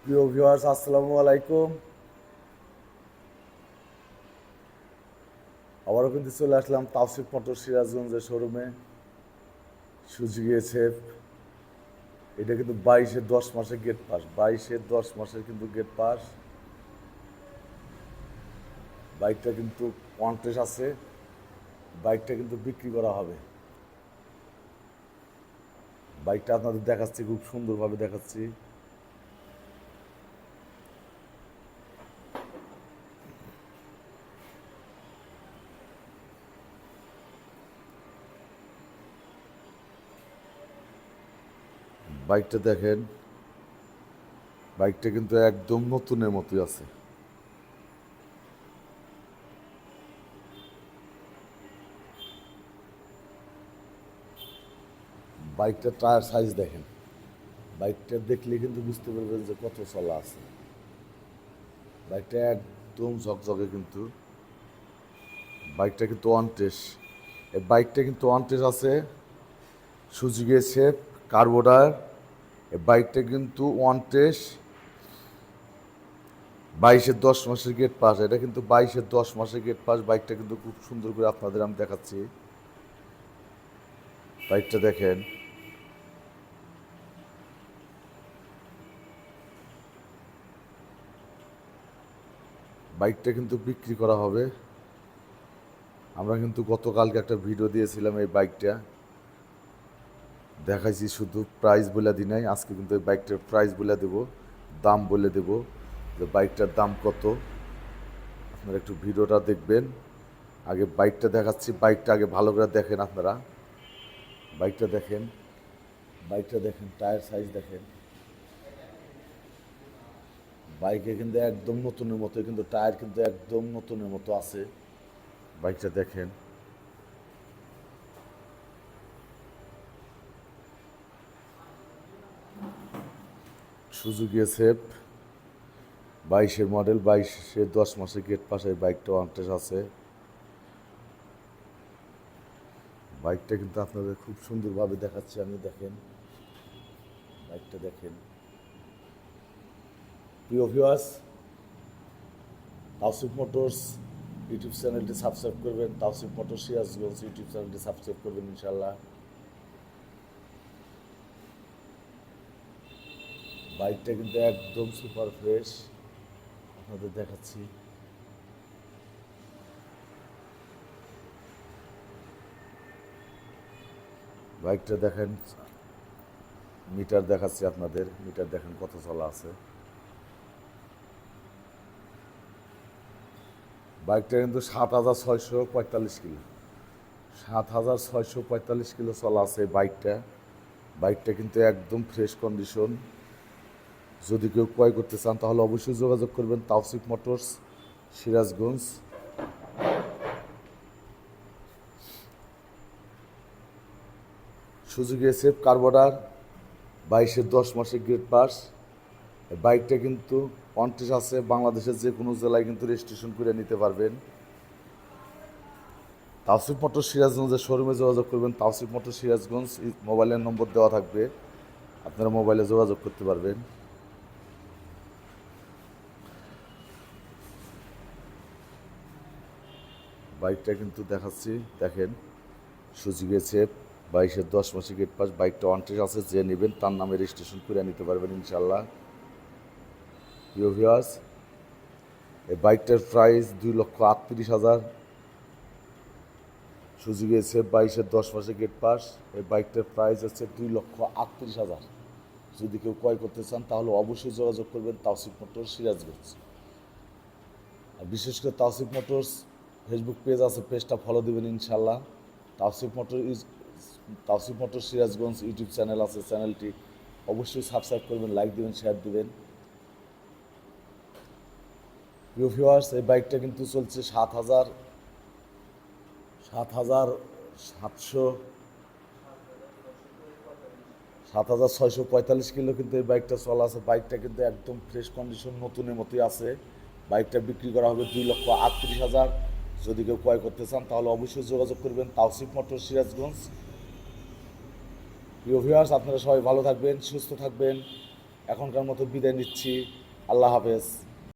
প্রিয় ভিউয়ার্স, আসসালামু আলাইকুম। আবারও কিন্তু চলে আসলাম তাওসিফ মোটর সিরাজগঞ্জের শোরুমে। সুজুকি এসএফ, এটা কিন্তু 22-10 মাসের গেট পাস, 22-10 মাসের কিন্তু গেট পাস। বাইকটা কিন্তু কন্টেস্ট আছে, বাইকটা কিন্তু বিক্রি করা হবে। বাইকটা আপনাদের দেখাচ্ছি, খুব সুন্দরভাবে দেখাচ্ছি। বাইকটা দেখেন, বাইকটা কিন্তু একদম নতুনের মতোই আছে। বাইকটা টায়ার সাইজ দেখেন, বাইকটা দেখলে কিন্তু বুঝতে পারবেন যে কত চলা আছে। বাইকটা একদম ঝকঝকে, কিন্তু বাইকটা কিন্তু ওয়ান টেস্ট। এই বাইকটা কিন্তু ওয়ান টেস্ট আছে, সুজুকি এসএফ কার্বোডার। এই বাইকটা কিন্তু ওয়ান টেস্ট, 22-10 মাসের গেট পাস। এটা কিন্তু 22-10 মাসের গেট পাস। বাইকটা কিন্তু খুব সুন্দর করে আপনাদের আমি দেখাচ্ছি। বাইকটা দেখেন, বাইকটা কিন্তু বিক্রি করা হবে। আমরা কিন্তু গতকালকে একটা ভিডিও দিয়েছিলাম, এই বাইকটা দেখাইছি, শুধু প্রাইস বলে দিই নাই। আজকে কিন্তু এই বাইকটার প্রাইস বলে দেবো, দাম বলে দেবো যে বাইকটার দাম কত। আপনারা একটু ভিডিওটা দেখবেন। আগে বাইকটা দেখাচ্ছি, বাইকটা আগে ভালো করে দেখেন আপনারা। বাইকটা দেখেন, বাইকটা দেখেন, টায়ার সাইজ দেখেন। বাইকে কিন্তু একদম নতুনের মতো, কিন্তু টায়ার কিন্তু একদম নতুনের মতো আছে। বাইকটা দেখেন, সুজুকি এসএফ 22-এর মডেল, 22-10 মাসের গেট পাস। এই বাইকটা ওয়ান্টেজ আছে। বাইকটা কিন্তু আপনাদের খুব সুন্দরভাবে দেখাচ্ছি আমি, দেখেন বাইকটা দেখেন। প্রিয় ভিউয়ার্স, তাওসিফ মোটরস ইউটিউব চ্যানেলটি সাবস্ক্রাইব করবেন। তাওসিফ মোটর সিরাজগঞ্জ ইউটিউব চ্যানেলটি সাবস্ক্রাইব করবেন ইনশাল্লাহ। বাইকটা কিন্তু একদম সুপার ফ্রেশ, আপনাদের দেখাচ্ছি। বাইকটা দেখেন, মিটার দেখাচ্ছি আপনাদের, মিটার দেখেন কত চলা আছে। বাইকটা কিন্তু 7,645 কিলো, 7,645 কিলো চলা আছে বাইকটা। বাইকটা কিন্তু একদম ফ্রেশ কন্ডিশন। যদি কেউ ক্রয় করতে চান তাহলে অবশ্যই যোগাযোগ করবেন Tawsif motors Sirajganj. Suzuki SF কার্বোডার, 22-10 মাসের গেট পাস। বাইকটা কিন্তু কন্টেস্ট আছে, বাংলাদেশের যে কোনো জেলায় কিন্তু রেজিস্ট্রেশন করে নিতে পারবেন। তাওসিফ মোটর সিরাজগঞ্জের শোরুমে যোগাযোগ করবেন। তাওসিফ মোটর সিরাজগঞ্জ, মোবাইলের নম্বর দেওয়া থাকবে, আপনারা মোবাইলে যোগাযোগ করতে পারবেন। বাইকটা কিন্তু দেখাচ্ছি, দেখেন সুজুকি এসএফ 22-10 মাসের গেট পাস। বাইকটা ওয়ান্টেড আছে, যে নেবেন তার নামে রেজিস্ট্রেশন করে নিতে পারবেন ইনশাল্লাহ। প্রিয় ভিউয়ার্স, এই বাইকটার প্রাইস 2,38,000। সুজুকি এসএফ 22-10 মাসের গেট পাস। এই বাইকটার প্রাইস হচ্ছে 2,38,000। যদি কেউ ক্রয় করতে চান তাহলে অবশ্যই যোগাযোগ করবেন তাওসিফ মোটরস সিরাজগঞ্জ। আর বিশেষ করে তাওসিফ মোটরস ফেসবুক পেজ আছে, পেজটা ফলো দেবেন ইনশাল্লাহ। Tawsif motor Tawsif motor Sirajganj YouTube channel আছে, চ্যানেলটি অবশ্যই সাবস্ক্রাইব করবেন, লাইক দেবেন, শেয়ার দেবেন। প্রিয় ভিউয়ার্স, এই বাইকটা কিন্তু চলছে 7,645 কিলো কিন্তু এই বাইকটা চলা আছে। বাইকটা কিন্তু একদম ফ্রেশ কন্ডিশন, নতুনের মতোই আছে। বাইকটা বিক্রি করা হবে 2,38,000। যদি কেউ ক্রয় করতে চান তাহলে অবশ্যই যোগাযোগ করবেন তাওসিফ মোটর সিরাজগঞ্জ। প্রিয় ভিউয়ার্স, আপনারা সবাই ভালো থাকবেন, সুস্থ থাকবেন। এখনকার মতো বিদায় নিচ্ছি। আল্লাহ হাফেজ।